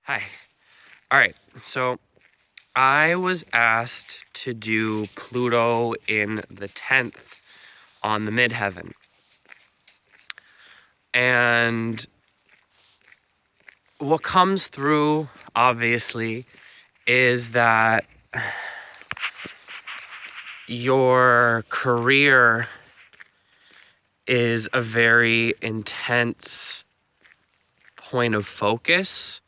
Hi. All right. So I was asked to do Pluto in the 10th on the midheaven. And what comes through, obviously, is that your career is a very intense point of focus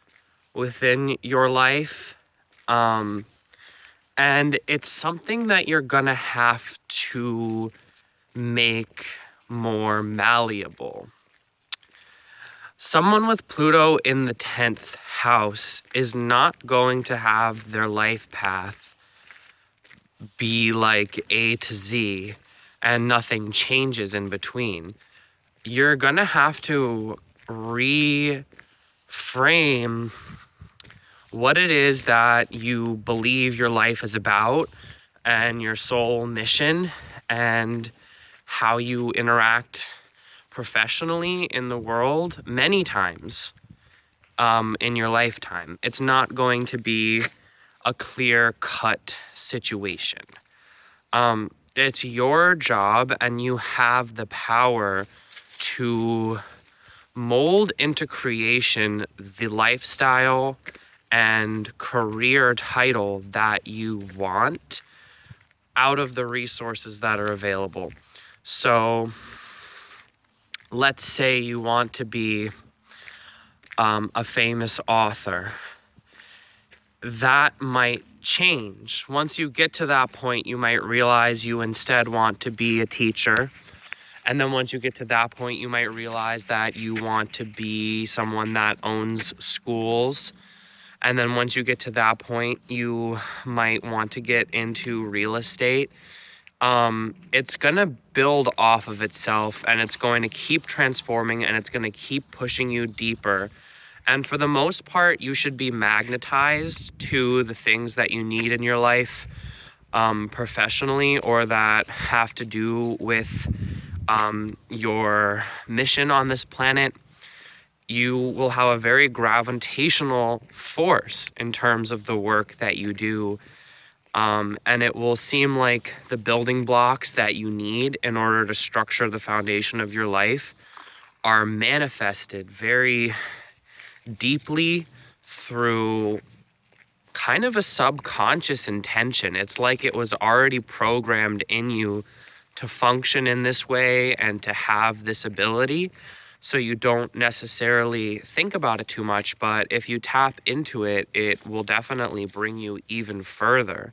within your life. And it's something that you're going to have to make more malleable. Someone with Pluto in the 10th house is not going to have their life path be like A to Z and nothing changes in between. You're going to have to reframe what it is that you believe your life is about and your soul mission and how you interact professionally in the world many times in your lifetime. It's not going to be a clear-cut situation. It's your job, and you have the power to mold into creation the lifestyle and career title that you want out of the resources that are available. So let's say you want to be a famous author. That might change. Once you get to that point, you might realize you instead want to be a teacher. And then once you get to that point, you might realize that you want to be someone that owns schools. And then once you get to that point, you might want to get into real estate. It's going to build off of itself, and it's going to keep transforming, and it's going to keep pushing you deeper. And for the most part, you should be magnetized to the things that you need in your life professionally, or that have to do with your mission on this planet. You will have a very gravitational force in terms of the work that you do. And it will seem like the building blocks that you need in order to structure the foundation of your life are manifested very deeply through kind of a subconscious intention. It's like it was already programmed in you to function in this way and to have this ability. So you don't necessarily think about it too much, but if you tap into it, it will definitely bring you even further.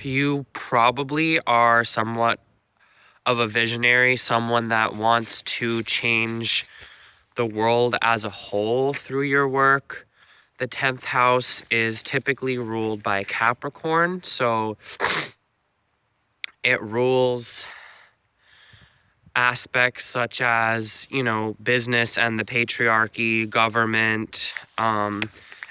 You probably are somewhat of a visionary, someone that wants to change the world as a whole through your work. The 10th house is typically ruled by Capricorn, so it rules aspects such as, business and the patriarchy, government,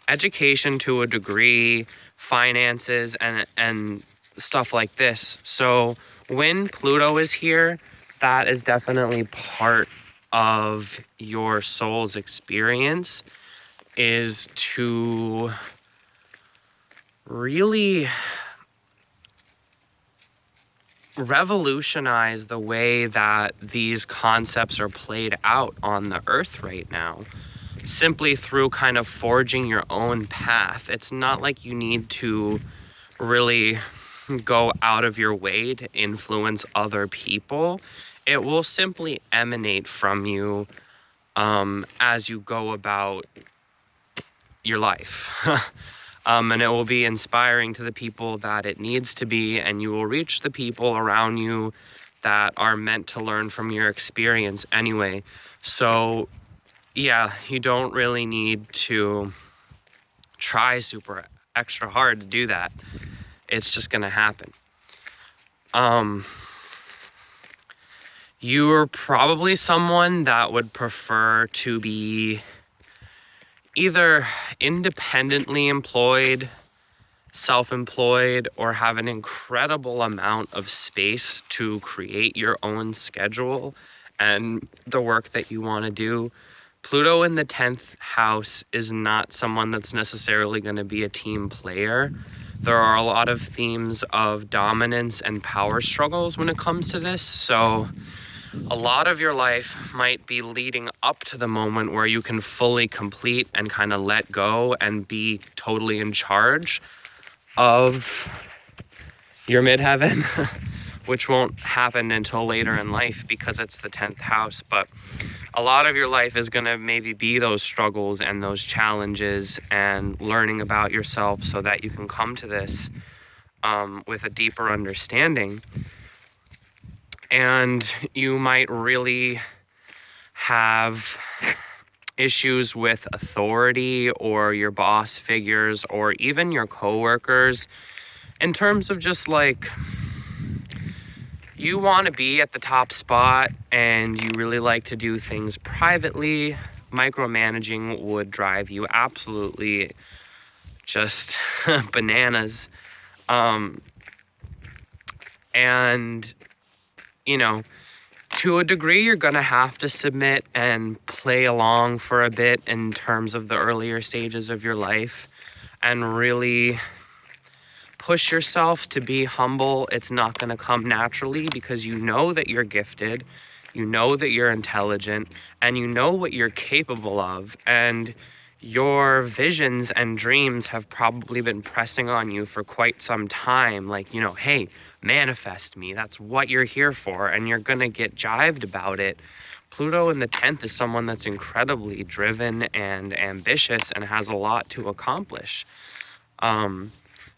education to a degree, finances, and stuff like this. So when Pluto is here, that is definitely part of your soul's experience, is to really revolutionize the way that these concepts are played out on the earth right now, simply through kind of forging your own path. It's not like you need to really go out of your way to influence other people. It will simply emanate from you as you go about your life. And it will be inspiring to the people that it needs to be, and you will reach the people around you that are meant to learn from your experience anyway. So yeah, you don't really need to try super extra hard to do that. It's just gonna happen. You're probably someone that would prefer to be either independently employed, self-employed, or have an incredible amount of space to create your own schedule and the work that you want to do. Pluto in the 10th house is not someone that's necessarily going to be a team player. There are a lot of themes of dominance and power struggles when it comes to this. So a lot of your life might be leading up to the moment where you can fully complete and kind of let go and be totally in charge of your midheaven, which won't happen until later in life because it's the 10th house. But a lot of your life is going to maybe be those struggles and those challenges and learning about yourself so that you can come to this with a deeper understanding. And you might really have issues with authority or your boss figures or even your coworkers in terms of just like, you want to be at the top spot and you really like to do things privately. Micromanaging would drive you absolutely just bananas. And, you know, to a degree, you're going to have to submit and play along for a bit in terms of the earlier stages of your life and really push yourself to be humble. It's not going to come naturally because you know that you're gifted, you know that you're intelligent, and you know what you're capable of. And your visions and dreams have probably been pressing on you for quite some time. Like, you know, hey, manifest me. That's what you're here for. And you're going to get jived about it. Pluto in the 10th is someone that's incredibly driven and ambitious and has a lot to accomplish.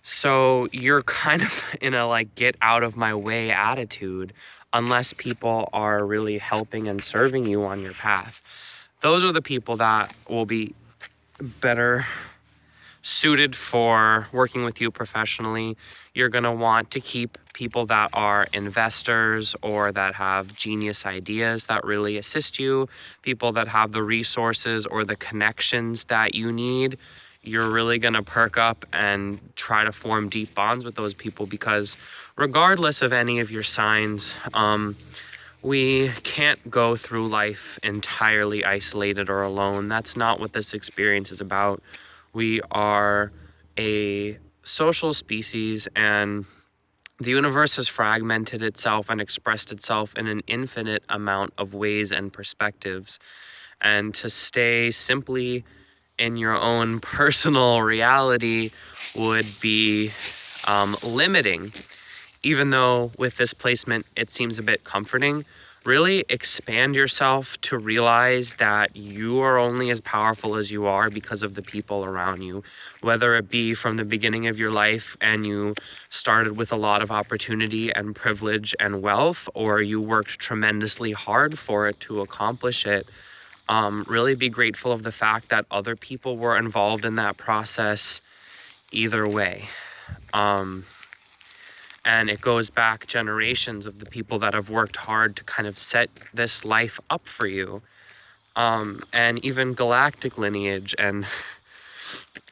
So you're kind of in a like get out of my way attitude unless people are really helping and serving you on your path. Those are the people that will be better suited for working with you professionally. You're going to want to keep people that are investors or that have genius ideas that really assist you, people that have the resources or the connections that you need. You're really going to perk up and try to form deep bonds with those people because regardless of any of your signs, we can't go through life entirely isolated or alone. That's not what this experience is about. We are a social species, and the universe has fragmented itself and expressed itself in an infinite amount of ways and perspectives. And to stay simply in your own personal reality would be limiting. Even though with this placement it seems a bit comforting, really expand yourself to realize that you are only as powerful as you are because of the people around you. Whether it be from the beginning of your life and you started with a lot of opportunity and privilege and wealth, or you worked tremendously hard for it to accomplish it. Really be grateful of the fact that other people were involved in that process either way. And it goes back generations of the people that have worked hard to kind of set this life up for you. And even galactic lineage. And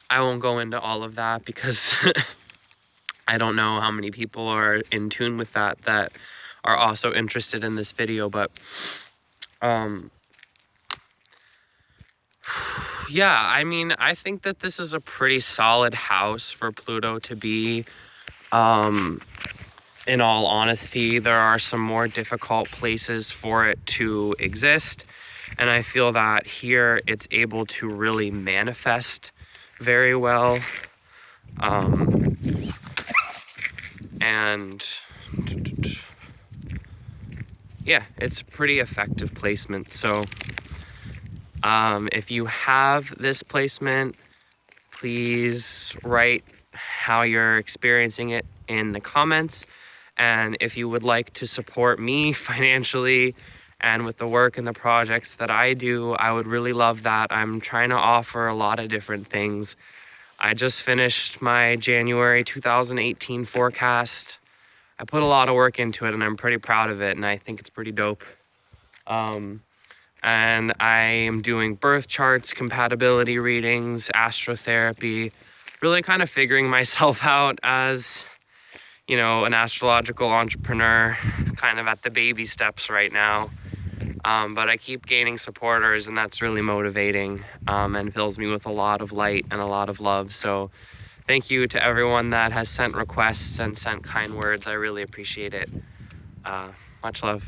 I won't go into all of that because I don't know how many people are in tune with that are also interested in this video. But yeah, I mean, I think that this is a pretty solid house for Pluto to be. In all honesty, there are some more difficult places for it to exist. And I feel that here it's able to really manifest very well. And yeah, it's a pretty effective placement. So if you have this placement, please write how you're experiencing it in the comments. And if you would like to support me financially and with the work and the projects that I do, I would really love that. I'm trying to offer a lot of different things. I just finished my January 2018 forecast. I put a lot of work into it and I'm pretty proud of it, and I think it's pretty dope. And I am doing birth charts, compatibility readings, astrotherapy, really kind of figuring myself out as, you know, an astrological entrepreneur, kind of at the baby steps right now. But I keep gaining supporters, and that's really motivating, and fills me with a lot of light and a lot of love. So thank you to everyone that has sent requests and sent kind words. I really appreciate it. Much love.